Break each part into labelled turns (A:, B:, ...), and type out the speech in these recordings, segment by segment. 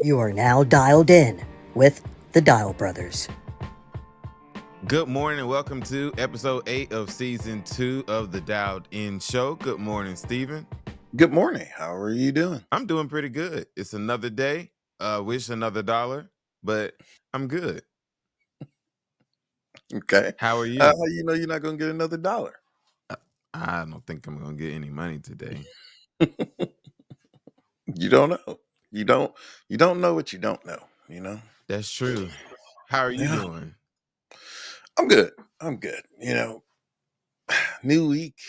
A: You are now dialed in with the Dial Brothers.
B: Good morning and welcome to episode 8 of season 2 of the Dialed In Show. Good morning, Stephen.
C: Good morning. How are you doing?
B: I'm doing pretty good. It's another day. Wish another dollar, but I'm good.
C: Okay.
B: How are you?
C: How you know you're not going to get another dollar?
B: I don't think I'm going to get any money today.
C: You don't know. You don't know what you don't know, you know?
B: That's true. How are you
C: Yeah.
B: doing?
C: I'm good. I'm good. New week,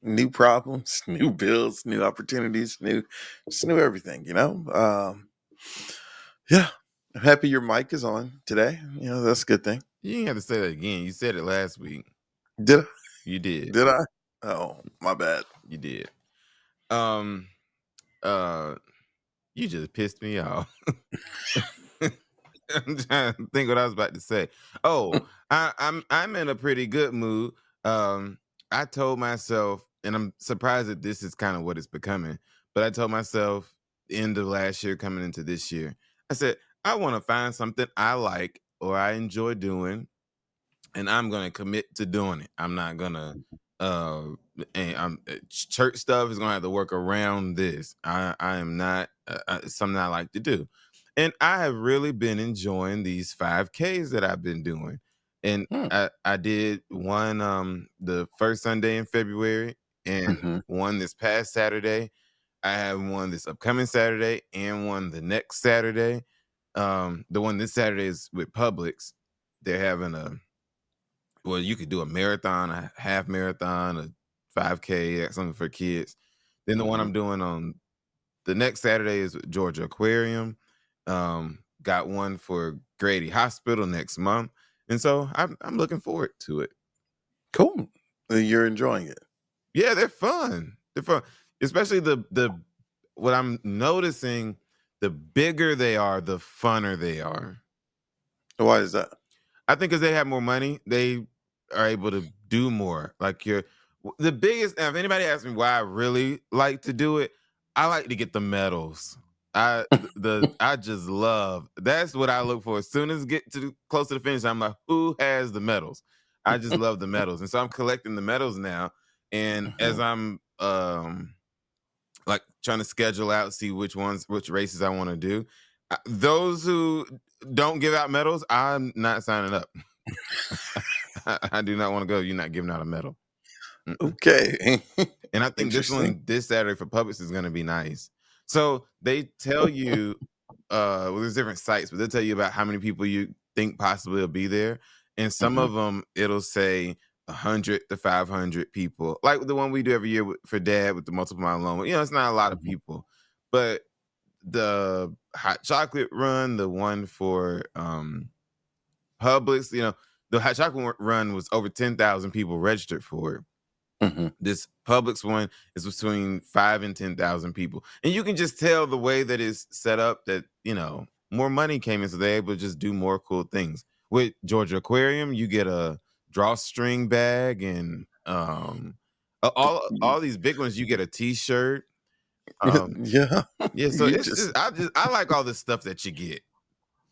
C: new problems, new bills, new opportunities, just new everything, Yeah. I'm happy your mic is on today. That's a good thing.
B: You didn't have to say that again. You said it last week.
C: Did I?
B: You did.
C: Did I? Oh, my bad.
B: You did. Um you just pissed me off. I'm trying to think what I was about to say. Oh, I'm in a pretty good mood. I told myself, and I'm surprised that this is kind of what it's becoming, but I told myself end of last year, coming into this year, I said, I want to find something I like or I enjoy doing, and I'm gonna commit to doing it. I'm not gonna uh and church stuff is gonna have to work around this. I am not it's something I like to do. And I have really been enjoying these 5Ks that I've been doing. And
C: Hmm.
B: I did one the first Sunday in February and
C: Mm-hmm.
B: one this past Saturday. I have one this upcoming Saturday and one the next Saturday. The one this Saturday is with Publix. They're having you could do a marathon, a half marathon, a 5K, something for kids. Then the one I'm doing on the next Saturday is with Georgia Aquarium. Got one for Grady Hospital next month. And so I'm looking forward to it.
C: Cool. You're enjoying it.
B: Yeah, they're fun. They're fun. Especially the what I'm noticing, the bigger they are, the funner they are.
C: Why is that?
B: I think because they have more money, they are able to do more. Like the biggest. If anybody asks me why I really like to do it, I like to get the medals. I just love. That's what I look for. As soon as get to close to the finish, I'm like, who has the medals? I just love the medals, and so I'm collecting the medals now. And as I'm like trying to schedule out, see which races I want to do. Those who don't give out medals, I'm not signing up. I do not want to go. You're not giving out a medal. Mm-mm.
C: Okay.
B: And I think this
C: Interesting.
B: one this Saturday for Publix is going to be nice. So they tell you, there's different sites, but they'll tell you about how many people you think possibly will be there. And some of them, it'll say 100 to 500 people, like the one we do every year for Dad with the multiple mile loan. It's not a lot of people, but the hot chocolate run, the one for Publix, the hot chocolate run was over 10,000 people registered for it. This Publix one is between 5 and 10,000 people. And you can just tell the way that it's set up that, more money came in, so they're able to just do more cool things. With Georgia Aquarium, you get a drawstring bag and all these big ones, you get a t-shirt.
C: Yeah.
B: Yeah, so
C: You
B: it's
C: just
B: I like all the stuff that you get.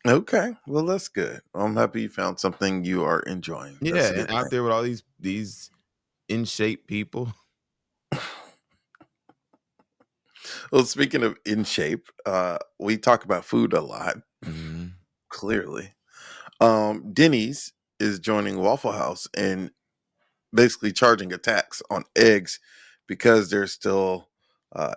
C: okay. Well, that's good. I'm happy you found something you are enjoying.
B: Yeah,
C: That's a
B: and
C: good
B: out
C: thing.
B: there with all these in shape people.
C: Well, speaking of in shape, we talk about food a lot.
B: Mhm.
C: Clearly, Denny's is joining Waffle House and basically charging a tax on eggs because there's still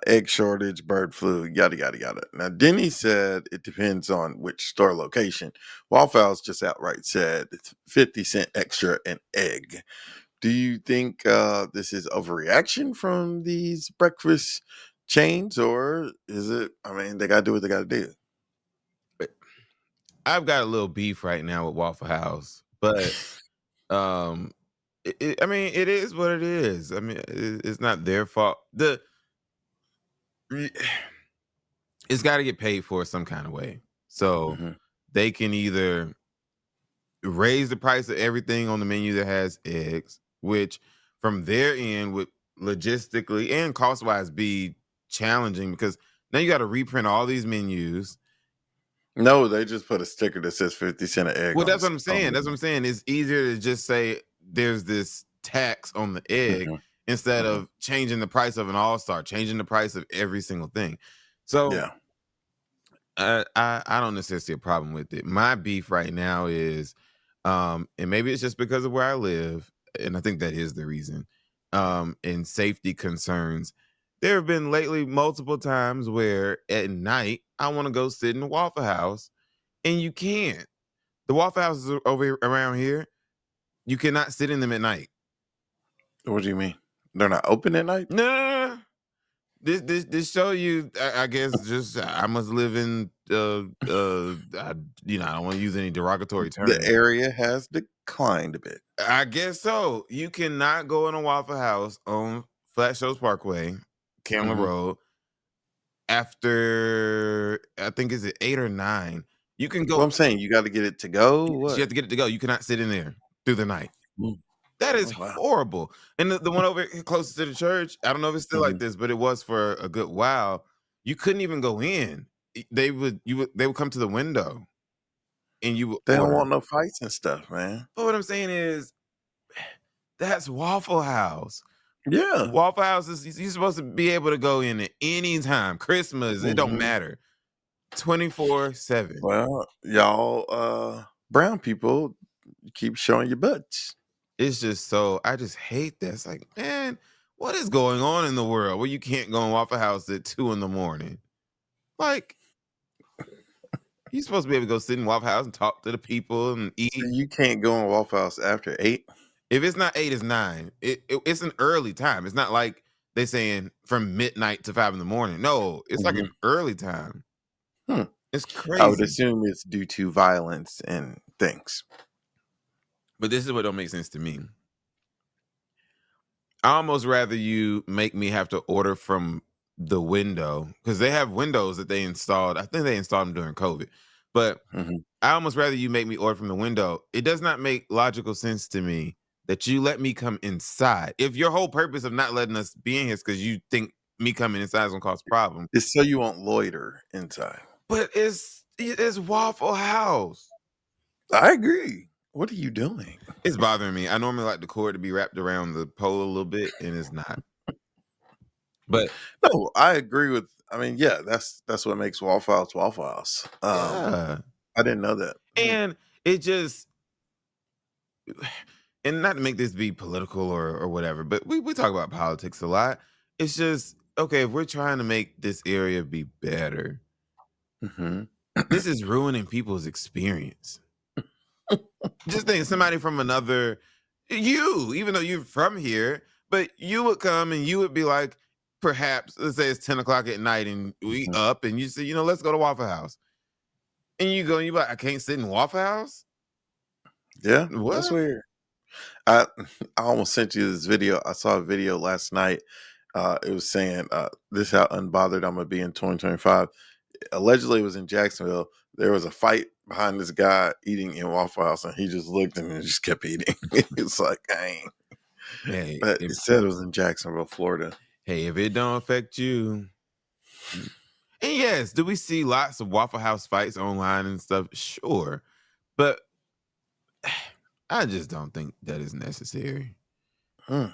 C: egg shortage, bird flu, yada yada yada. Now, Denny said it depends on which store location. Waffle House just outright said it's 50 cent extra an egg. Do you think this is overreaction from these breakfast chains, or is it? I mean, they got to do what they got to do.
B: I've got a little beef right now with Waffle House, but um, I mean, it is what it is. I mean, it's not their fault. It's got to get paid for some kind of way. So
C: Mhm.
B: they can either raise the price of everything on the menu that has eggs, which from their end would logistically and cost wise be challenging because now you got to reprint all these menus.
C: No, they just put a sticker that says 50 cent an egg
B: Well,
C: on
B: that's what
C: this.
B: I'm saying. That's what I'm saying. It's easier to just say there's this tax on the egg
C: Hmm.
B: instead
C: Hmm.
B: of changing the price of an All-Star, changing the price of every single thing. So
C: Yeah.
B: I don't necessarily see a problem with it. My beef right now is, and maybe it's just because of where I live, and I think that is the reason. And safety concerns. There have been lately multiple times where at night I want to go sit in the Waffle House, and you can't. The Waffle Houses around here, you cannot sit in them at night.
C: What do you mean? They're not open at night?
B: No. This show you, I guess, just I must live in I don't want to use any derogatory
C: The
B: terms.
C: area has declined a bit.
B: I guess so. You cannot go in a Waffle House on Flat Shoals Parkway, Candler
C: Hmm.
B: Road, after I think is it 8 or 9. You can
C: Well,
B: go.
C: I'm saying you got to get it to go.
B: You
C: What?
B: have to get it to go. You cannot sit in there through the night.
C: Mm.
B: That is
C: Oh wow.
B: horrible. And the one over here closest to the church, I don't know if it's still like
C: Hmm.
B: this, but it was for a good while. You couldn't even go in. They would come to the window and you would
C: They don't
B: order.
C: want no fights and stuff, man.
B: But what I'm saying is that's Waffle House.
C: Yeah.
B: Waffle House is you're supposed to be able to go in at any time. Christmas, it don't
C: Hmm.
B: matter. 24/7.
C: Well, y'all, brown people keep showing your butts.
B: It's just so I just hate that. It's like, man, what is going on in the world where you can't go in Waffle House at 2 in the morning? Like, you're supposed to be able to go sit in Waffle House and talk to the people and
C: So
B: eat.
C: you can't go in Waffle House after 8.
B: If it's not 8, it's 9. It's an early time. It's not like they saying from midnight to 5 in the morning. No, it's like
C: Hmm.
B: an early time.
C: Hmm.
B: It's
C: I would
B: crazy.
C: assume it's due to violence and things.
B: But this is what don't make sense to me. I almost rather you make me have to order from the window because they have windows that they installed. I think they installed them during COVID. But
C: Hmm.
B: I almost rather you make me order from the window. It does not make logical sense to me that you let me come inside. If your whole purpose of not letting us be in here is because you think me coming inside is gonna cause problems.
C: It's so you won't loiter inside.
B: But it's Waffle House.
C: I agree. What are you doing?
B: It's bothering me. I normally like the cord to be wrapped around the pole a little bit, and it's not. But
C: No, I agree with. I mean, yeah, that's what makes Waffle House Waffle House.
B: yeah.
C: I didn't know that.
B: And it just and not to make this be political or whatever, but we talk about politics a lot. It's just okay, if we're trying to make this area be better,
C: Hmm.
B: this is ruining people's experience. Just think somebody from another even though you're from here, but you would come and you would be like, perhaps let's say it's 10 o'clock at night and we up and you say, let's go to Waffle House. And you go and you're like, I can't sit in Waffle House?
C: Yeah, that's
B: What?
C: weird. I I almost sent you this video. I saw a video last night. It was saying this is how unbothered I'm gonna be in 2025. Allegedly, it was in Jacksonville. There was a fight behind this guy eating in Waffle House, and he just looked and just kept eating. It's like, dang.
B: Hey,
C: But it said it was in Jacksonville, Florida.
B: hey, if it don't affect you. And yes, do we see lots of Waffle House fights online and stuff? Sure. But I just don't think that is necessary.
C: Hmm.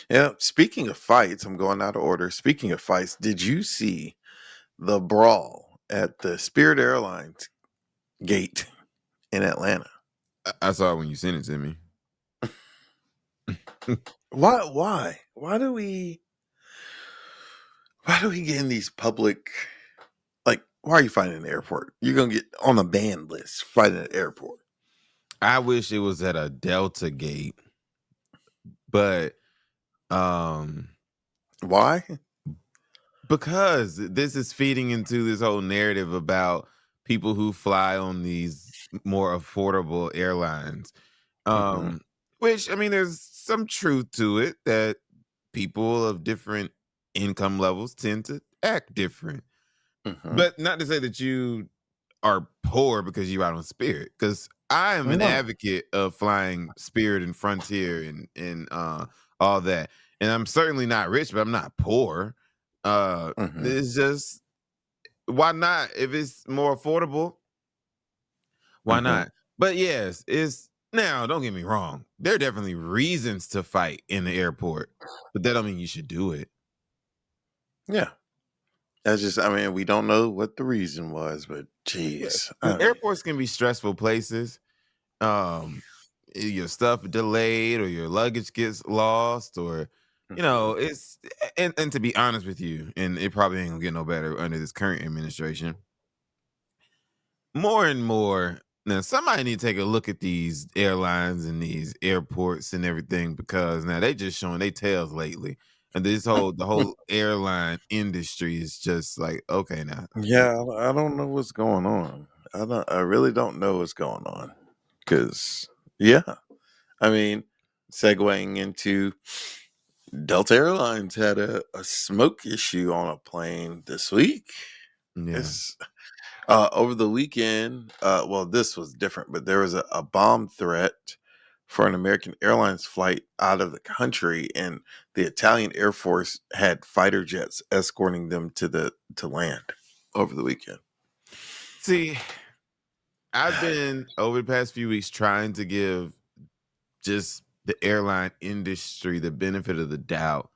C: Yeah. Speaking of fights, I'm going out of order. Speaking of fights, did you see the brawl at the Spirit Airlines gate in Atlanta?
B: I saw it when you sent it to me.
C: Why do we get in these public, like, why are you fighting in the airport? You're gonna get on a ban list fighting at the airport.
B: I wish it was at a Delta gate, but
C: Why?
B: because this is feeding into this whole narrative about people who fly on these more affordable airlines.
C: Hmm.
B: Which I mean, there's some truth to it that people of different income levels tend to act different.
C: Hmm.
B: But not to say that you are poor because you ride on Spirit, because I am an
C: No.
B: advocate of flying Spirit and Frontier and all that. And I'm certainly not rich, but I'm not poor.
C: Hmm.
B: It's just why not? If it's more affordable, Why not? But yes, it's now. Don't get me wrong. There are definitely reasons to fight in the airport, but that don't mean you should do it.
C: Yeah. That's just, I mean, we don't know what the reason was, but geez. I mean,
B: Airports can be stressful places. Um, your stuff delayed, or your luggage gets lost, or it's and to be honest with you, and it probably ain't gonna get no better under this current administration. More and more now, somebody need to take a look at these airlines and these airports and everything, because now they just showing their tails lately, and the whole airline industry is just like, okay, now
C: yeah, I don't know what's going on. I really don't know what's going on. Because, yeah, I mean, segueing into Delta Airlines had a smoke issue on a plane this week.
B: yeah.
C: It's over the weekend. Well, this was different, but there was a bomb threat for an American Airlines flight out of the country, and the Italian Air Force had fighter jets escorting them to land over the weekend.
B: See, I've been over the past few weeks trying to give just the airline industry the benefit of the doubt,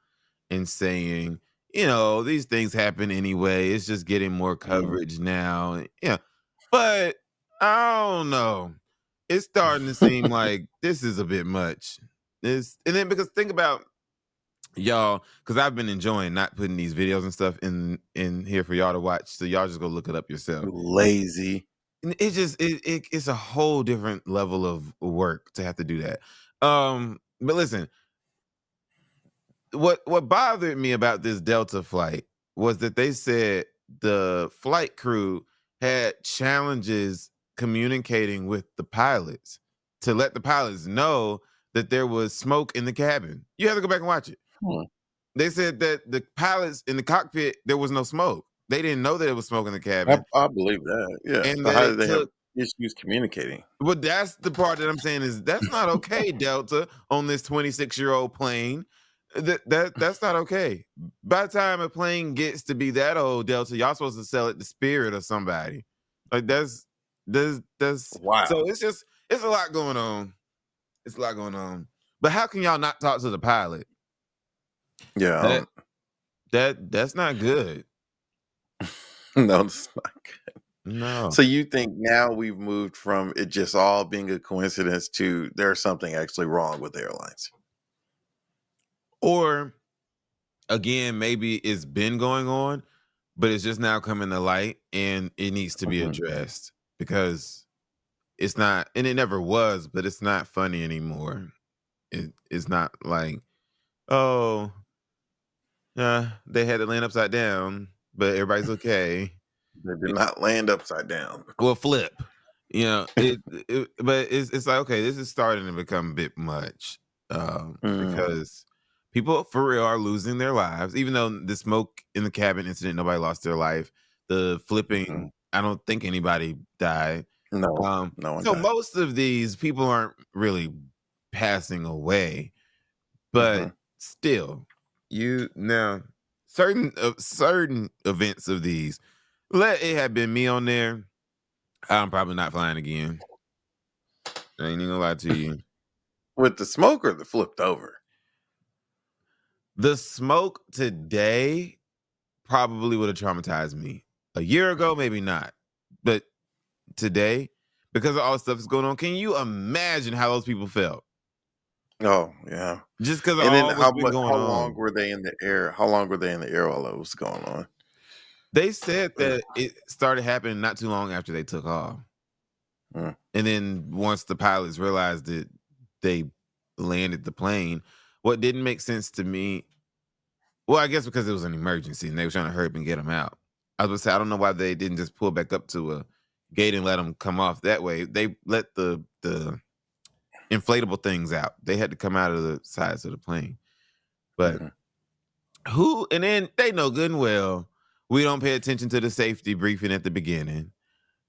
B: and saying, these things happen anyway. It's just getting more coverage now. Yeah. But I don't know. It's starting to seem like this is a bit much. And then, because think about y'all, because I've been enjoying not putting these videos and stuff in here for y'all to watch. So y'all just go look it up yourself.
C: Lazy.
B: And it's a whole different level of work to have to do that. But listen, what bothered me about this Delta flight was that they said the flight crew had challenges communicating with the pilots to let the pilots know that there was smoke in the cabin. You have to go back and watch it.
C: Hmm.
B: They said that the pilots in the cockpit, there was no smoke. They didn't know that there was smoke in the cabin.
C: I believe that. Yeah.
B: And
C: So
B: that
C: how
B: it
C: did they have
B: took
C: issues communicating?
B: But that's the part that I'm saying is that's not okay, Delta, on this 26-year-old plane. That's not okay. By the time a plane gets to be that old, Delta, y'all supposed to sell it to Spirit or somebody. Like that's
C: Wow.
B: so it's a lot going on. It's a lot going on. But how can y'all not talk to the pilot?
C: Yeah.
B: That's not good.
C: No, it's not good.
B: No.
C: So you think now we've moved from it just all being a coincidence to there's something actually wrong with airlines?
B: Or again, maybe it's been going on, but it's just now coming to light, and it needs to be addressed, because it's not, and it never was, but it's not funny anymore. It's not like, oh, they had to land upside down, but everybody's okay.
C: They did not land upside down.
B: Well, flip, but it's like, okay, this is starting to become a bit much, because people for real are losing their lives. Even though the smoke in the cabin incident, nobody lost their life. The flipping, I don't think anybody died.
C: No, no one
B: So
C: died.
B: most of these people aren't really passing away, but still, certain events of these, let it have been me on there, I'm probably not flying again. I ain't even gonna lie to you.
C: With the smoke or the flipped over?
B: The smoke today probably would have traumatized me. A year ago, maybe not. But today, because of all the stuff that's going on, can you imagine how those people felt?
C: Oh, yeah.
B: Just because of
C: And then
B: all what's been going
C: how long
B: on.
C: were they in the air? How long were they in the air while that was going on?
B: They said that it started happening not too long after they took off.
C: Mm.
B: And then once the pilots realized that they landed the plane, what didn't make sense to me, well, I guess because it was an emergency and they were trying to hurry up and get them out. I was going to say, I don't know why they didn't just pull back up to a gate and let them come off that way. They let the inflatable things out. They had to come out of the sides of the plane. But and then they know good and well, we don't pay attention to the safety briefing at the beginning.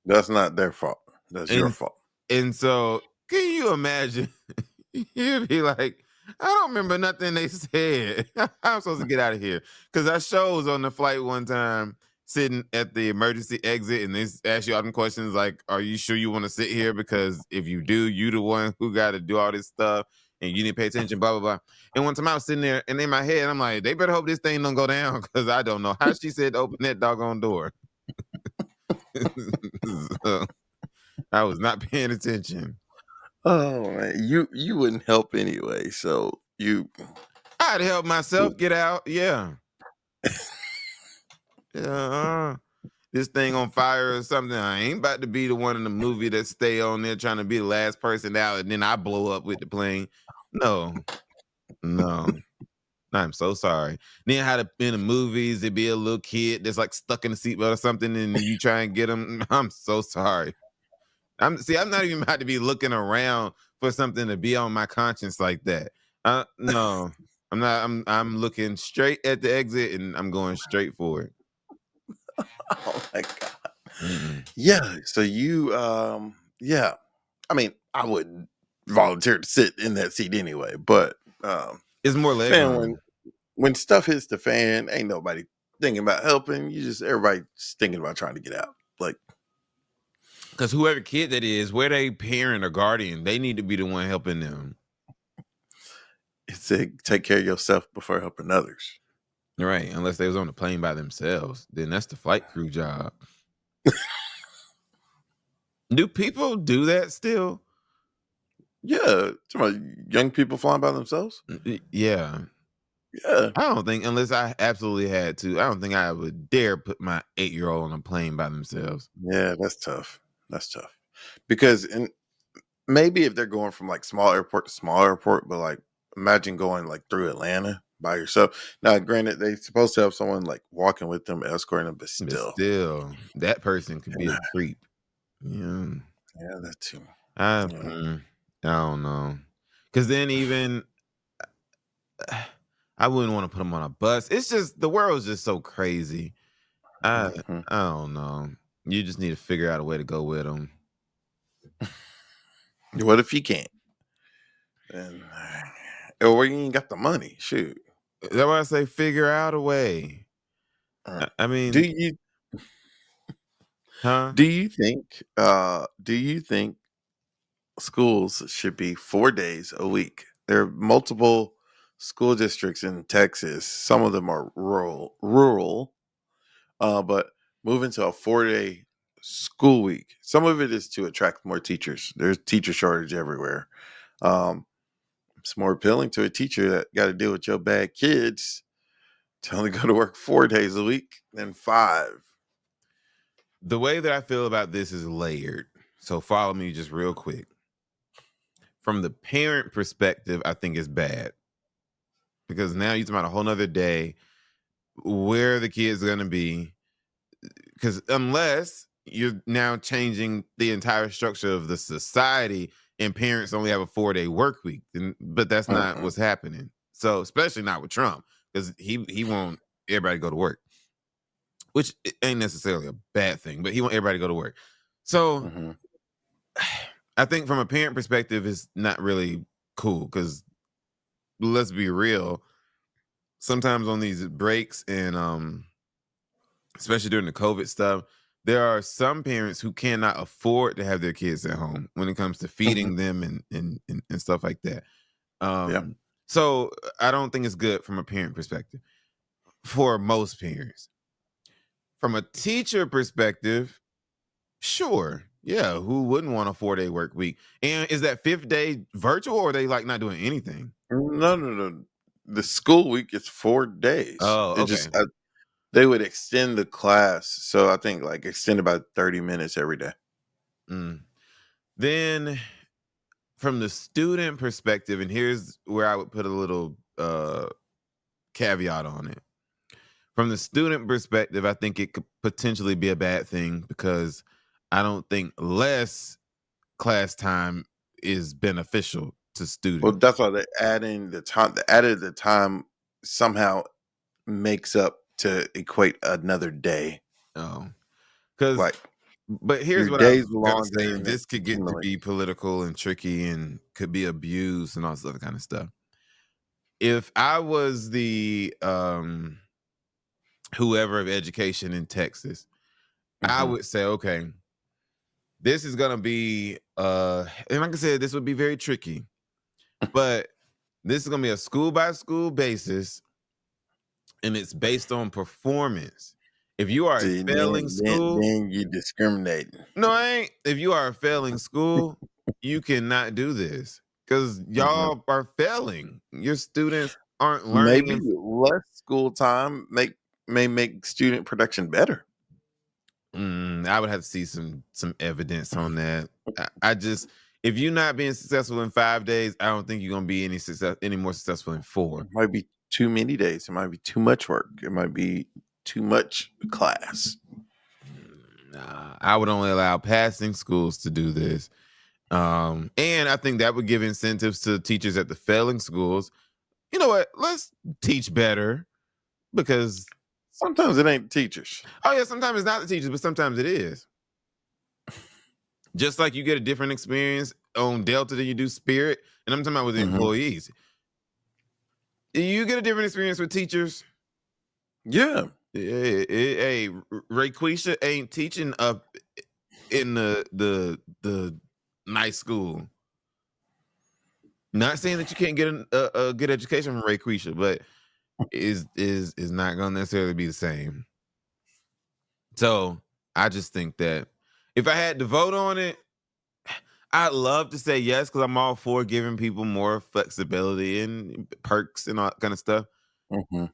C: That's not their fault. That's your fault.
B: And so, can you imagine? You'd be like, I don't remember nothing they said. I'm supposed to get out of here. Because I shows on the flight one time sitting at the emergency exit and they ask you all them questions like, "Are you sure you want to sit here? Because if you do, you the one who got to do all this stuff, and you need to pay attention." Blah blah blah. And one time I was sitting there, and in my head, I'm like, "They better hope this thing don't go down, because I don't know how she said to open that doggone door." So, I was not paying attention.
C: Oh man, you wouldn't help anyway. So you,
B: I'd help myself get out. Yeah. Yeah. This thing on fire or something. I ain't about to be the one in the movie that stay on there trying to be the last person out and then I blow up with the plane. No, no. I'm so sorry. Then how to in the movies it be a little kid that's like stuck in the seatbelt or something, and you try and get him. I'm so sorry. I'm not even about to be looking around for something to be on my conscience like that. No, I'm not. I'm looking straight at the exit and I'm going straight for it.
C: oh my god,
B: Mm-mm.
C: yeah. So you, yeah. I mean, I wouldn't volunteer to sit in that seat anyway. But
B: It's more leg
C: man,
B: room.
C: when stuff hits the fan, ain't nobody thinking about helping. Everybody just thinking about trying to get out. Like,
B: Because whoever kid that is, where they parent or guardian, they need to be the one helping them.
C: it's a take care of yourself before helping others.
B: Right. Unless they was on the plane by themselves. Then that's the flight crew job. Do people do that still?
C: Yeah, talking about young people flying by themselves.
B: Yeah.
C: Yeah,
B: I don't think, unless I absolutely had to, I don't think I would dare put my 8-year-old on a plane by themselves.
C: yeah, that's tough. That's tough because maybe if they're going from like small airport to small airport, but like imagine going like through Atlanta by yourself. Now, granted, they supposed to have someone like walking with them, escorting them, but
B: But
C: still,
B: still, that person could be
C: yeah,
B: a creep. Yeah.
C: yeah, that too.
B: I,
C: Yeah.
B: I don't know. Because then even, I wouldn't want to put them on a bus. It's just, the world's just so crazy. I,
C: Mhm.
B: I don't know. You just need to figure out a way to go with them.
C: What if you can't? And or you ain't got the money. Shoot.
B: That's why I say figure out a way.
C: Uh,
B: I
C: do
B: mean,
C: you
B: huh?
C: do you think schools should be 4 days a week? There are multiple school districts in Texas. Some of them are rural, but moving to a 4 day school week. Some of it is to attract more teachers. There's teacher shortage everywhere. Um, it's more appealing to a teacher that got to deal with your bad kids to only go to work 4 days a week than 5.
B: The way that I feel about this is layered. So follow me just real quick. From the parent perspective, I think it's bad. Because now you're talking about a whole nother day where the kids going to be. Because unless you're now changing the entire structure of the society and parents only have a 4-day work week, but that's not
C: Mhm.
B: what's happening. So especially not with Trump, because he want everybody to go to work, which ain't necessarily a bad thing, but he want everybody to go to work. So
C: Mhm.
B: I think from a parent perspective, it's not really cool because let's be real. Sometimes on these breaks and especially during the COVID stuff, there are some parents who cannot afford to have their kids at home when it comes to
C: Mhm.
B: feeding them and stuff like that.
C: Yeah.
B: So I don't think it's good from a parent perspective for most parents. From a teacher perspective, sure. Yeah, who wouldn't want a 4-day work week? And is that 5th day virtual or are they like not doing anything?
C: No, no, no. The school week is 4 days.
B: Oh,
C: It
B: okay.
C: just they would extend the class, so I think like extend about 30 minutes every day.
B: Mm. Then from the student perspective, and here's where I would put a little caveat on it. From the student perspective, I think it could potentially be a bad thing because I don't think less class time is beneficial to
C: Well,
B: students.
C: that's why they adding the time. The added the time somehow makes up to equate another day.
B: Oh, because
C: Like
B: but here's
C: your
B: what I
C: days
B: was gonna say,
C: longer
B: and
C: and it
B: this could get to
C: accumulates.
B: be political and tricky and could be abused and all this other kind of stuff. If I was the whoever of education in Texas, I
C: Mhm.
B: would say, okay, this is gonna be and like I said, this would be very tricky, but this is gonna be a school by school basis, and it's based on performance. If you are a
C: See,
B: failing school,
C: then you discriminating.
B: no, I ain't. If you are a failing school, you cannot do this because
C: Mhm.
B: y'all are failing. Your students aren't learning.
C: Maybe less school time may make student production better.
B: I would have to see some evidence on that. I just, if you're not being successful in 5 days, I don't think you're gonna be any more successful in 4.
C: It might be too many days. It might be too much work. It might be too much class.
B: Nah, I would only allow passing schools to do this. And I think that would give incentives to teachers at the failing schools. You know what? Let's teach better because
C: Sometimes it ain't teachers.
B: oh yeah, sometimes it's not the teachers, but sometimes it is. Just like you get a different experience on Delta than you do Spirit, and I'm talking about with the
C: Mhm.
B: employees. You get a different experience with teachers.
C: Yeah.
B: Hey, Rayquisha ain't teaching up in the nice school. Not saying that you can't get a good education from Rayquisha, but is not gonna necessarily be the same. So I just think that if I had to vote on it, I'd love to say yes because I'm all for giving people more flexibility and perks and all that kind of stuff.
C: Mhm.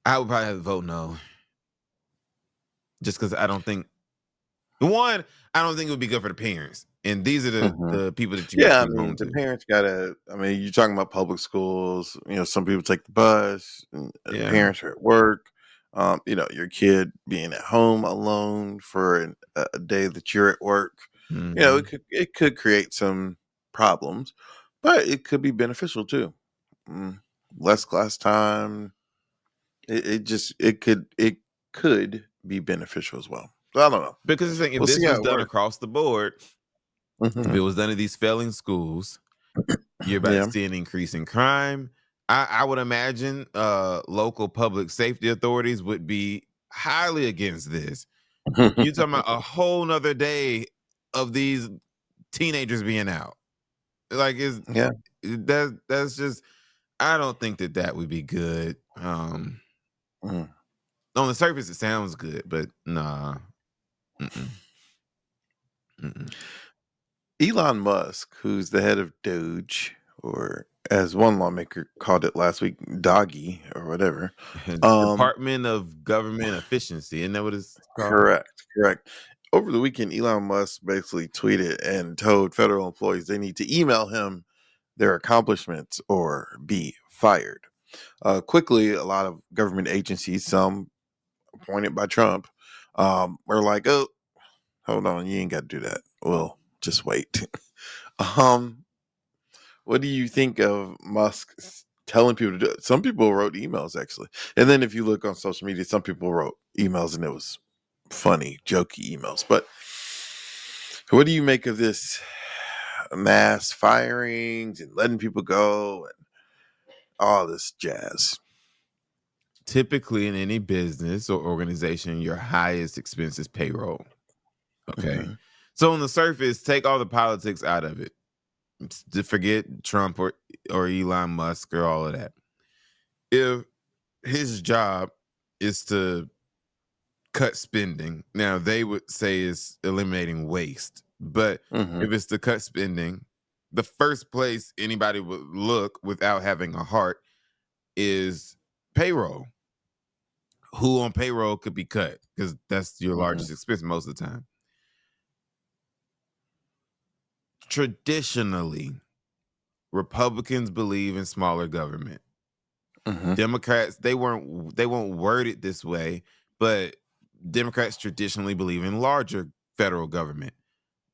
B: I would probably have to vote no, just because I don't think one, I don't think it would be good for the parents, and these are
C: Mhm.
B: the people that you got to
C: Yeah, I
B: bring home
C: mean, the
B: to.
C: parents gotta. I mean, you're talking about public schools. Some people take the bus, and
B: Yeah,
C: parents are at work. Your kid being at home alone for a day that you're at work.
B: hmm
C: It could create some problems, but it could be beneficial too. Mm, Less class time. It could be beneficial as well. So I don't know.
B: because the thing, if
C: We'll see
B: this
C: how
B: was
C: it
B: done
C: works.
B: across the board, if it
C: Hmm.
B: was done in these failing schools, you're about to
C: Yeah.
B: see an increase in crime. I would imagine local public safety authorities would be highly against this. You talking about a whole nother day of these teenagers being out? Like
C: Yeah.
B: that's just I don't think that would be good.
C: Mm.
B: On the surface, it sounds good, but nah. Mm-mm, mm-mm.
C: Elon Musk, who's the head of Doge, or as one lawmaker called it last week, Doggy or whatever. Um,
B: Department of Government Efficiency, isn't that what it's called?
C: correct. Over the weekend, Elon Musk basically tweeted and told federal employees they need to email him their accomplishments or be fired. Quickly, a lot of government agencies, some appointed by Trump, were like, "Oh, hold on, you ain't got to do that. Well, just wait." um, What do you think of Musk telling people to do it? Some people wrote emails actually, and then if you look on social media, some people wrote emails and it was funny, jokey emails. But what do you make of this mass firings and letting people go and all this jazz?
B: Typically, in any business or organization, your highest expense is payroll. Okay.
C: Hmm.
B: So on the surface, take all the politics out of it. Forget Trump or Elon Musk or all of that. If his job is to cut spending, now they would say is eliminating waste. But
C: Hmm.
B: if it's to cut spending, the first place anybody would look without having a heart is payroll. Who on payroll could be cut? Because that's your
C: Hmm.
B: largest expense most of the time. Traditionally, Republicans believe in smaller government.
C: Hmm.
B: Democrats, they won't word it this way, but Democrats traditionally believe in larger federal government.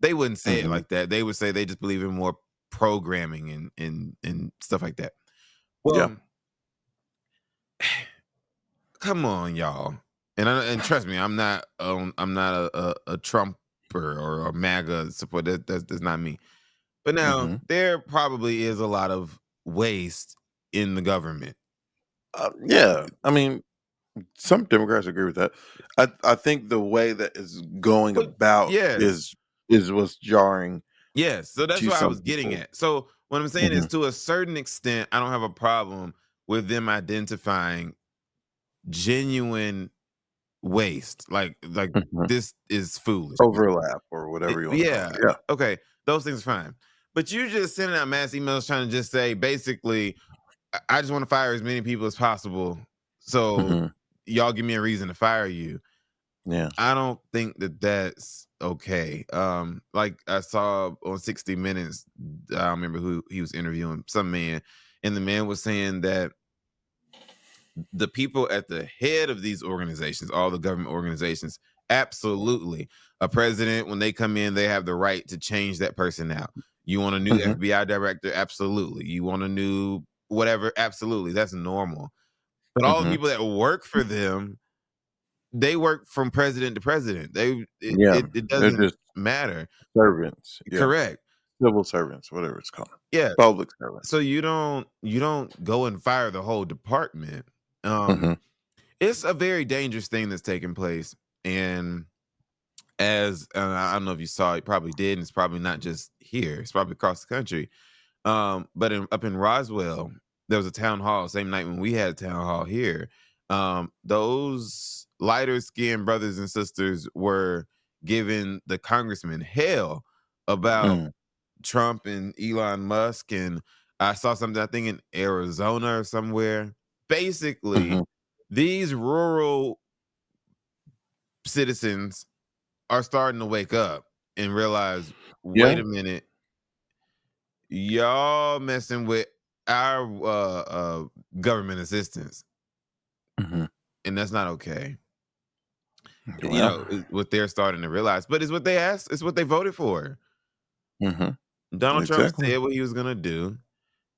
B: They wouldn't say it
C: Hmm.
B: like that. They would say they just believe in more programming and stuff like that.
C: Yeah.
B: Well, come on, y'all. And trust me, I'm not a Trumper or a MAGA supporter. That's not me. But now
C: Hmm.
B: there probably is a lot of waste in the government.
C: Yeah. I mean, Some Democrats agree with that. I think the way that is going
B: But
C: about
B: yes,
C: is what's jarring
B: yes. So that's
C: to
B: what I
C: some
B: was getting
C: people.
B: at. So what I'm saying is,
C: Mhm,
B: to a certain extent, I don't have a problem with them identifying genuine waste. Like
C: mhm.
B: this is foolish.
C: Overlap or whatever you want to call
B: Yeah.
C: it. Yeah.
B: Okay. Those things are fine. But you're just sending out mass emails trying to just say, basically, I just want to fire as many people as possible. So
C: Mhm.
B: y'all give me a reason to fire you.
C: Yeah.
B: I don't think that that's okay. Like I saw on 60 Minutes, I don't remember who he was interviewing, some man, and the man was saying that the people at the head of these organizations, all the government organizations, absolutely. A president, when they come in, they have the right to change that person out. You want a new
C: Mhm,
B: FBI director? Absolutely. You want a new whatever? Absolutely. That's normal. But all the
C: mhm.
B: people that work for them, they work from president to president.
C: Yeah.
B: It
C: They're
B: doesn't
C: just
B: matter.
C: servants. Yeah.
B: Correct.
C: Civil servants, whatever it's called.
B: Yeah.
C: Public servants.
B: So you don't go and fire the whole department. Um,
C: Mhm,
B: it's a very dangerous thing that's taking place. And as I don't know if you saw it, probably did, and it's probably not just here, it's probably across the country. But up in Roswell, there was a town hall same night when we had a town hall here. Those lighter skinned brothers and sisters were giving the congressman hell about
C: mm,
B: Trump and Elon Musk. And I saw something, I think in Arizona or somewhere. Basically,
C: mhm.
B: these rural citizens are starting to wake up and realize, wait
C: Yeah.
B: a minute, y'all messing with our government assistance,
C: Mhm.
B: and that's not okay.
C: Well,
B: Is what they're starting to realize, but it's what they asked, it's what they voted for.
C: mhm.
B: Donald Trump
C: Exactly.
B: said what he was gonna do,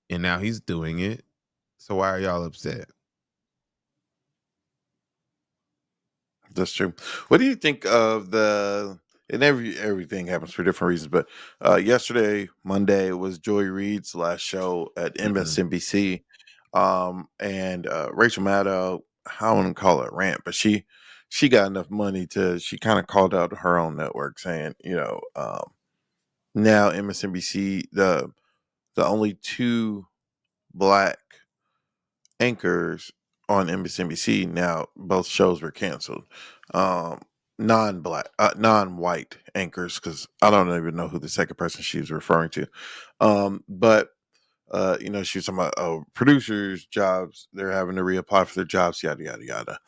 B: and now he's doing it. So why are y'all upset?
C: That's true. What do you think of the and everything happens for different reasons, but yesterday, Monday, was Joy Reid's last show at
B: Mhm.
C: MSNBC. And Rachel Maddow, I wouldn't call it a rant, but she got enough money to she kind of called out her own network saying, now MSNBC, the only two black anchors on MSNBC. Now both shows were canceled. Um, non-black, non-white anchors, because I don't even know who the second person she was referring to. But she was talking about producers' jobs. They're having to reapply for their jobs. Yada yada yada.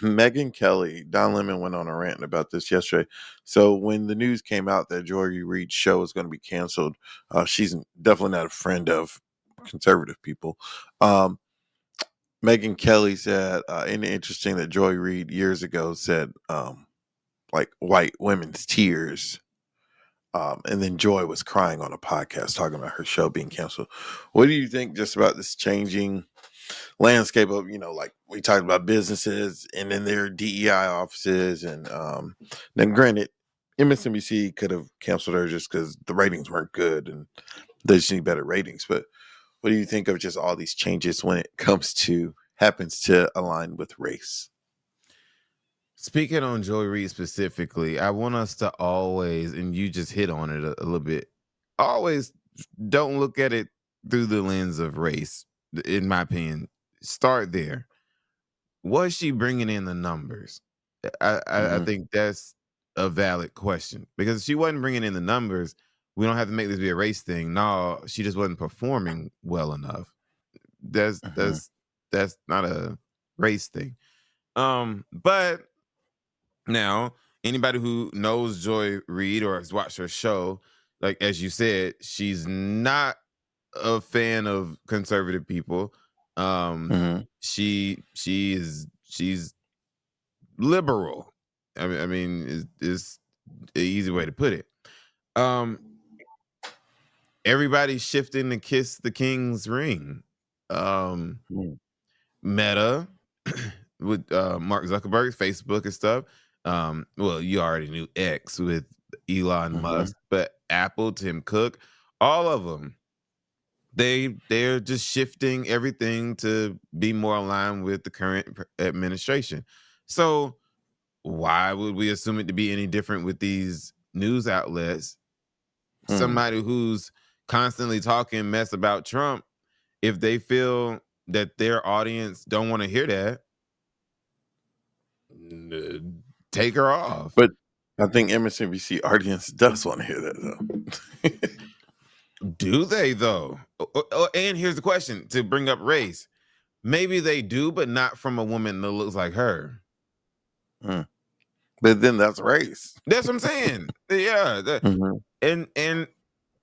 C: Megan Kelly, Don Lemon went on a rant about this yesterday. So when the news came out that Joy Reid's show is going to be canceled, she's definitely not a friend of conservative people. Um, Megan Kelly said, and interesting that Joy Reid years ago said, like white women's tears. And then Joy was crying on a podcast talking about her show being canceled. What do you think just about this changing landscape of, like we talked about businesses and then their DEI offices? And then granted, MSNBC could have canceled her just because the ratings weren't good and they just need better ratings. But what do you think of just all these changes when it happens to align with race?
B: Speaking on Joy Reid specifically, I want us to always, and you just hit on it a little bit, always don't look at it through the lens of race, in my opinion. Start there. Was she bringing in the numbers? I
C: Hmm.
B: think that's a valid question, because if she wasn't bringing in the numbers, we don't have to make this be a race thing. No, she just wasn't performing well enough. That's
C: Hmm.
B: that's that's not a race thing. But now, anybody who knows Joy Reid or has watched her show, like as you said, she's not a fan of conservative people.
C: Hmm.
B: She's liberal. I mean, is an easy way to put it. Um, Everybody's shifting to kiss the king's ring. Um, Meta with Mark Zuckerberg, Facebook and stuff. Well, you already knew X with Elon
C: Hmm.
B: Musk, but Apple, Tim Cook, all of them they're just shifting everything to be more aligned with the current administration. So why would we assume it to be any different with these news outlets?
C: Hmm.
B: Somebody who's constantly talking mess about Trump, if they feel that their audience don't want to hear that, take her off.
C: But I think MSNBC audience does want to hear that though.
B: Do they though? And here's the question to bring up race. Maybe they do, but not from a woman that looks like her.
C: Mm. But then that's race.
B: That's what I'm saying. Yeah.
C: Mhm.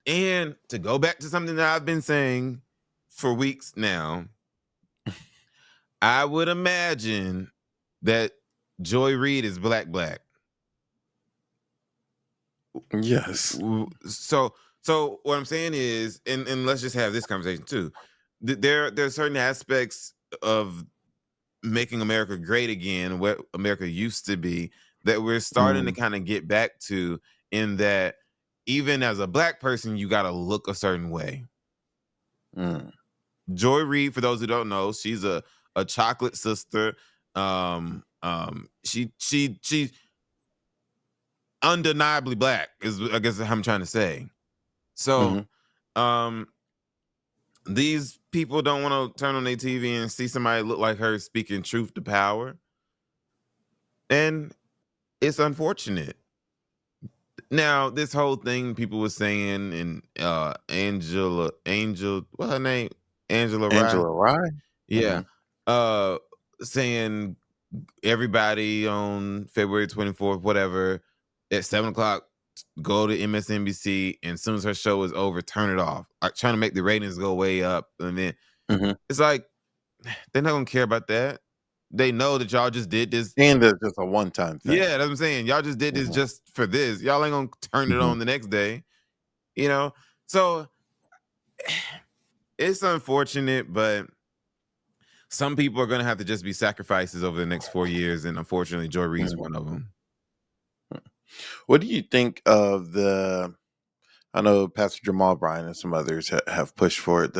B: And to go back to something that I've been saying for weeks now, I would imagine that Joy Reid is black.
C: Yes.
B: So what I'm saying is, and let's just have this conversation too. There are certain aspects of making America great again, what America used to be, that we're starting to kind of get back to, in that even as a black person, you got to look a certain way.
C: Mm.
B: Joy Reid, for those who don't know, she's a chocolate sister. She undeniably black is, I guess, how I'm trying to say. So,
C: Mhm.
B: these people don't want to turn on their TV and see somebody look like her speaking truth to power, and it's unfortunate. Now, this whole thing people were saying, and what's her name? Angela Rye.
C: Angela Rye.
B: Yeah.
C: Mhm.
B: Saying everybody on February 24th, whatever, at 7 o'clock, go to MSNBC, and as soon as her show is over, turn it off. Like, trying to make the ratings go way up. And then
C: Mhm.
B: it's like, they're not gonna care about that. They know that y'all just did this.
C: And that's just a one-time thing.
B: Yeah, that's what I'm saying. Y'all just did this
C: Mhm.
B: just for this. Y'all ain't gonna turn it
C: Mhm.
B: on the next day, you know? So it's unfortunate, but some people are gonna have to just be sacrifices over the next 4 years, and unfortunately, Joy Reid's
C: Mhm.
B: one of them.
C: What do you think of I know Pastor Jamal Bryan and some others have pushed for it.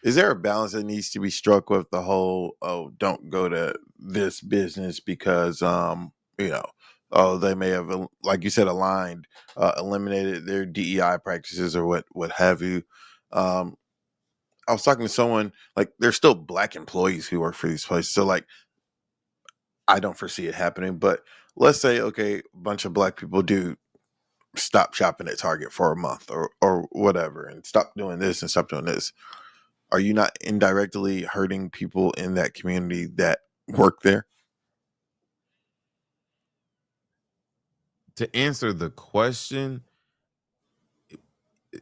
C: Is there a balance that needs to be struck with the whole, oh, don't go to this business because you know, oh, they may have, like you said, eliminated their DEI practices or what have you. I was talking to someone, like, there's still black employees who work for these places, so like I don't foresee it happening. But let's say, okay, a bunch of black people do stop shopping at Target for a month or whatever, and stop doing this and stop doing this. Are you not indirectly hurting people in that community that work there?
B: To answer the question,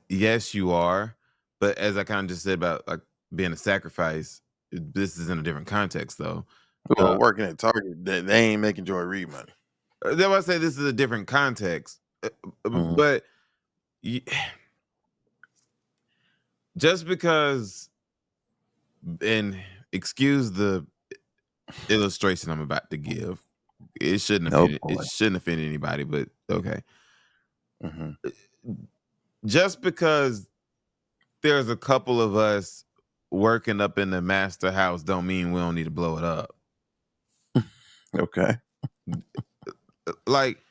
B: yes, you are. But as I kind of just said about like being a sacrifice, this is in a different context, though.
C: Well, working at Target, they ain't making Joy Reid money.
B: That's why I say this is a different context.
C: Mhm.
B: But y- just because, and excuse the illustration I'm about to give,
C: Oh
B: it
C: boy.
B: shouldn't offend anybody, but okay.
C: Mhm.
B: Just because there's a couple of us working up in the master house don't mean we don't need to blow it up.
C: Okay.
B: Like,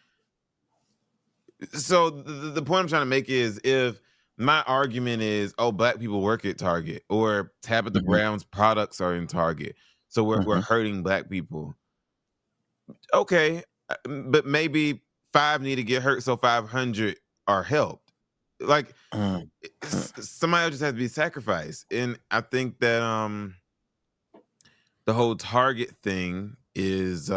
B: so the point I'm trying to make is, if my argument is, oh, black people work at Target, or Tabitha
C: Mhm.
B: Brown's products are in Target, so we're
C: Mhm.
B: hurting black people. Okay, but maybe 5 need to get hurt so 500 are helped. Like,
C: Mm. Mm.
B: somebody just has to be sacrificed, and I think that the whole Target thing is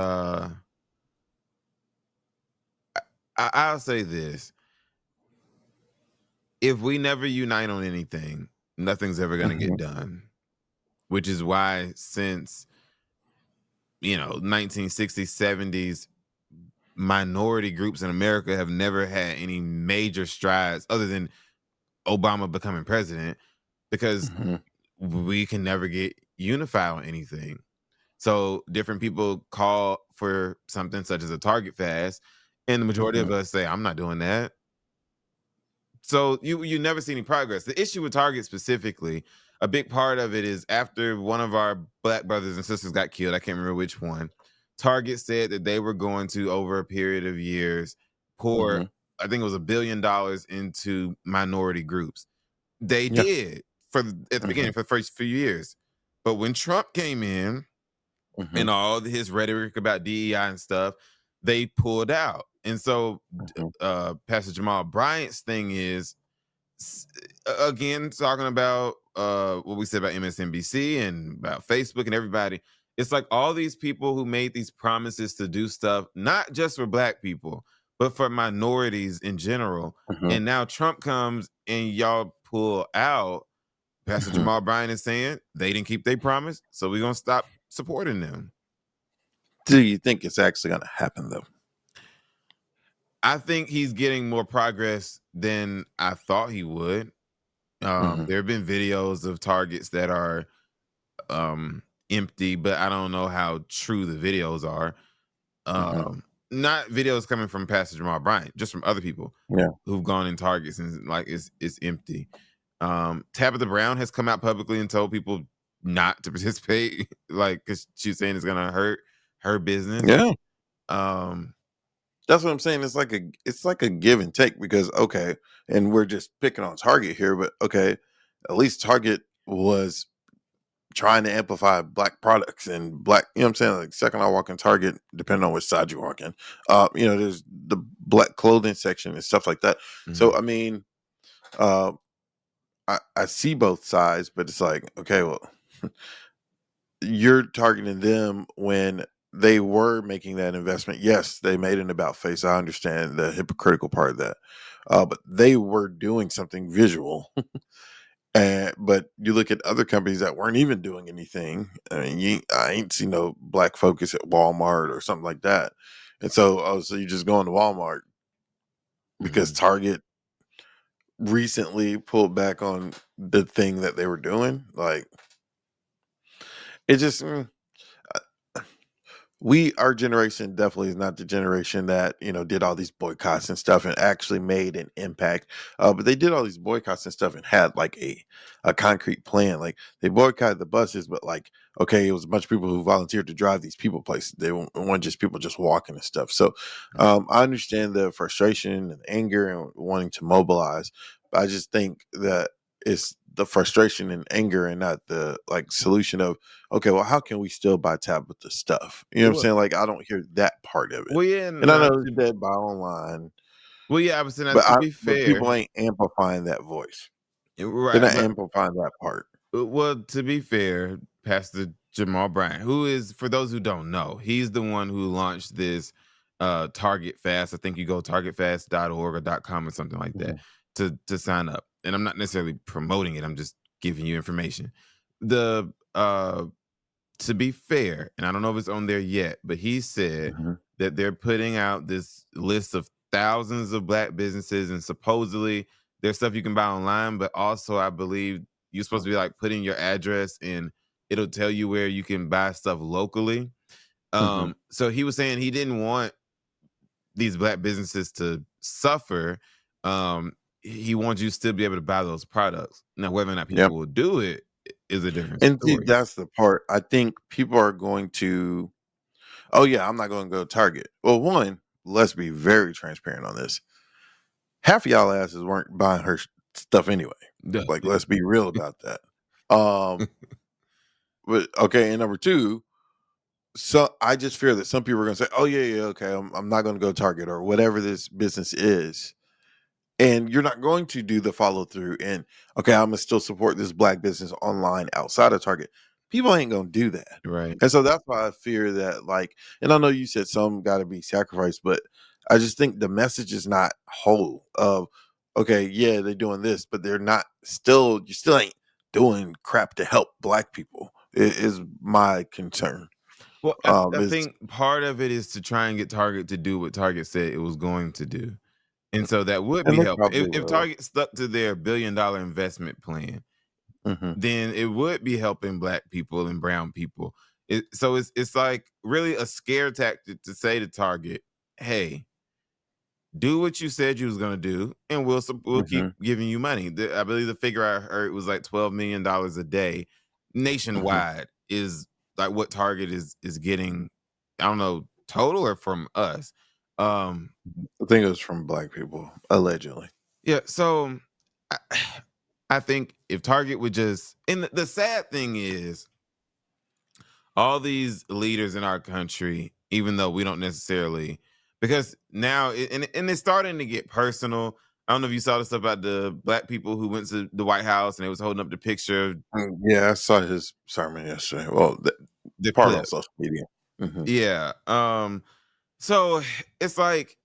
B: I'll say this: if we never unite on anything, nothing's ever going to get
C: Mhm.
B: done. Which is why, since 1960s, 70s, minority groups in America have never had any major strides other than Obama becoming president, because
C: Mhm.
B: we can never get unified on anything. So different people call for something such as a Target fast, and the majority of
C: Mhm.
B: us say, I'm not doing that. So you never see any progress. The issue with Target specifically, a big part of it is after one of our black brothers and sisters got killed, I can't remember which one. Target said that they were going to, over a period of years, pour,
C: hmm
B: I think it was $1 billion into minority groups. They
C: Yeah.
B: did at the beginning for the first few years. But when Trump came in
C: hmm
B: and all his rhetoric about DEI and stuff, they pulled out. And so Pastor Jamal Bryant's thing is, again, talking about what we said about MSNBC and about Facebook and everybody. It's like all these people who made these promises to do stuff, not just for black people, but for minorities in general.
C: hmm
B: And now Trump comes and y'all pull out. Pastor
C: hmm
B: Jamal Bryant is saying they didn't keep their promise, so we're gonna stop supporting them.
C: Do you think it's actually going to happen though?
B: I think he's getting more progress than I thought he would.
C: hmm
B: There have been videos of targets that are empty, but I don't know how true the videos are.
C: hmm
B: Not videos coming from Pastor Jamal Bryant, just from other people
C: Yeah.
B: who've gone in targets and like it's empty. Tabitha Brown has come out publicly and told people not to participate, like because she's saying it's gonna hurt her business.
C: Yeah.
B: Um,
C: That's what I'm saying. It's like a give and take because okay, and we're just picking on Target here, but okay, at least Target was trying to amplify black products and black, you know what I'm saying? Like second I walk in Target, depending on which side you walk in, there's the black clothing section and stuff like that. So
B: mhm.
C: I mean, uh I see both sides, but it's like, okay, well, you're targeting them when they were making that investment. Yes, they made an about face. I understand the hypocritical part of that. But they were doing something visual. And but you look at other companies that weren't even doing anything. I mean, I ain't seen no black focus at Walmart or something like that. And so, so you just going to Walmart because
B: Mhm.
C: Target recently pulled back on the thing that they were doing. Like it just, our generation definitely is not the generation that did all these boycotts and stuff and actually made an impact, but they did all these boycotts and stuff and had like a concrete plan. Like they boycotted the buses, but like, okay, it was a bunch of people who volunteered to drive these people places. They weren't just people just walking and stuff. So I understand the frustration and anger and wanting to mobilize, but I just think that it's the frustration and anger and not the like solution of, okay, well, how can we still buy Tabitha stuff? You know what I'm
B: Well,
C: saying? Like, I don't hear that part of it.
B: well, yeah,
C: And I
B: not
C: know
B: to,
C: that buy online,
B: well, yeah, I was saying that
C: but
B: to be
C: but
B: fair,
C: people ain't amplifying that voice. They're
B: right?
C: not
B: But
C: amplifying that part.
B: well, to be fair, Pastor Jamal Bryant, who is, for those who don't know, he's the one who launched this Target Fast. I think you go targetfast.org or .com or something like that
C: Mhm,
B: to sign up. And I'm not necessarily promoting it. I'm just giving you information. The To be fair, and I don't know if it's on there yet, but he said
C: mhm,
B: that they're putting out this list of thousands of black businesses, and supposedly there's stuff you can buy online, but also I believe you're supposed to be like putting your address and it'll tell you where you can buy stuff locally.
C: mhm.
B: So he was saying he didn't want these black businesses to suffer. He wants you to still be able to buy those products. Now, whether or not
C: Yep.
B: people will do it is a different
C: And see,
B: story.
C: that's the part. I think people are going to, oh yeah, I'm not going to go to Target. Well, one, let's be very transparent on this. Half of y'all asses weren't buying her stuff anyway.
B: Duh.
C: Like, let's be real about that. Um, but okay, and number two, so I just fear that some people are going to say, "Oh yeah, yeah, okay, I'm not going to go Target or whatever this business is," and you're not going to do the follow through. And okay, I'm gonna still support this black business online outside of Target. People ain't gonna do that,
B: Right.
C: and so that's why I fear that. Like, and I know you said some got to be sacrificed, but I just think the message is not whole. Of okay, yeah, they're doing this, but they're not still. You still ain't doing crap to help black people. Is my concern.
B: Well, I
C: Is
B: think part of it is to try and get Target to do what Target said it was going to do. And so that would
C: and
B: be
C: they
B: helpful.
C: probably
B: If
C: will.
B: Target stuck to their $1 billion investment plan,
C: hmm
B: then it would be helping black people and brown people. So it's like really a scare tactic to say to Target, hey, do what you said you was gonna do, and we'll keep
C: Mhm,
B: giving you money. I believe the figure I heard was like $12 million a day
C: mhm.
B: nationwide is like what Target is getting. I don't know total or from us. Um,
C: I think it was from black people, allegedly.
B: yeah, so I, I think if Target would just, and the sad thing is, all these leaders in our country, even though we don't necessarily, because now, and it's starting to get personal. I don't know if you saw the stuff about the black people who went to the White House and they was holding up the picture of
C: Yeah, I saw his sermon yesterday. Well, the
B: the
C: part on
B: clip.
C: social media. Mhm,
B: Yeah. So it's like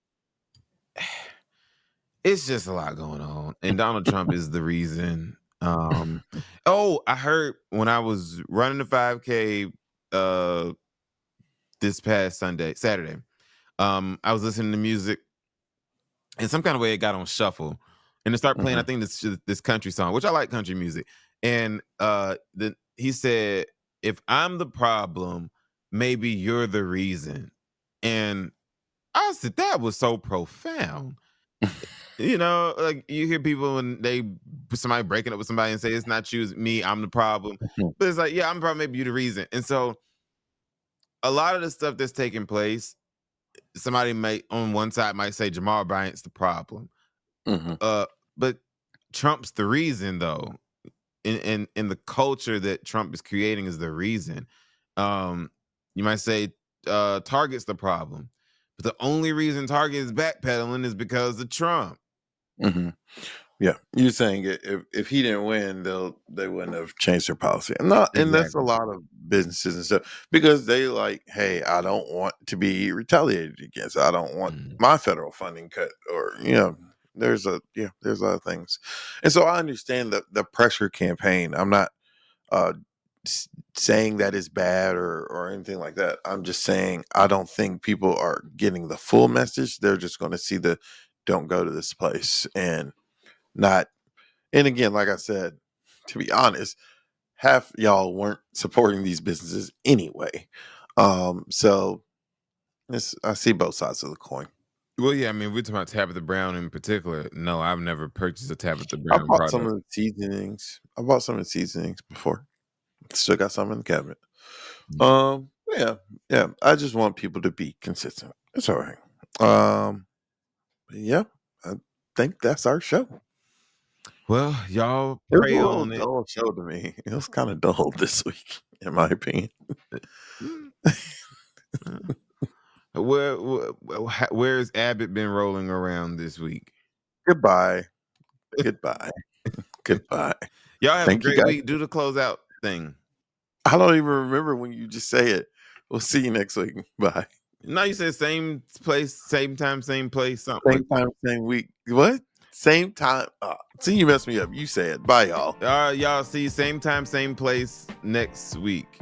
B: it's just a lot going on. And Donald Trump is the reason. Oh, I heard when I was running the 5K uh this past Saturday. I was listening to music in some kind of way it got on shuffle and it started playing I
C: mhm,
B: think this country song, which I like country music. And he said, if I'm the problem, maybe you're the reason. And I said that was so profound. Like you hear people when somebody breaking up with somebody and say it's not you, it's me, I'm the problem.
C: mhm,
B: But it's like, yeah, I'm the problem, maybe you're the reason. And so a lot of the stuff that's taking place, somebody may on one side might say Jamal Bryant's the problem.
C: mhm,
B: Uh, but Trump's the reason, though. In the culture that Trump is creating is the reason. You might say Target's the problem, but the only reason Target is backpedaling is because of Trump.
C: mhm. Yeah, you're saying if he didn't win, they wouldn't have changed their policy. And that's a
B: Exactly.
C: lot of businesses and stuff because they like, hey, I don't want to be retaliated against. I don't want
B: Mhm.
C: my federal funding cut, or there's other things, and so I understand the pressure campaign. I'm not uh saying that is bad or anything like that. I'm just saying I don't think people are getting the full message. They're just going to see the don't go to this place and not. And again, like I said, to be honest, half y'all weren't supporting these businesses anyway. So I see both sides of the coin.
B: Well, yeah, I mean, we're talking about Tabitha Brown in particular. No, I've never purchased a Tabitha
C: I
B: Brown
C: bought some
B: product.
C: of the seasonings. I bought some of the seasonings before. Still got some in the cabinet. Yeah, yeah. I just want people to be consistent. It's all right. Yeah, I think that's our show.
B: Well, y'all
C: It was a
B: pray
C: little
B: on it.
C: dull show to me. It was kind of dull this week, in my opinion.
B: Mm, uh, where's Abbott been rolling around this week?
C: Goodbye. Goodbye. Goodbye.
B: Y'all have a
C: Thank you
B: great
C: guys.
B: week. Do the closeout thing.
C: I don't even remember when you just say it. We'll see you next week. Bye.
B: No, you said same place, same time, same place, something like
C: Same time, same week. What? Same time. See, you messed me up. You say it. Bye, y'all.
B: y'all see same time, same place next week.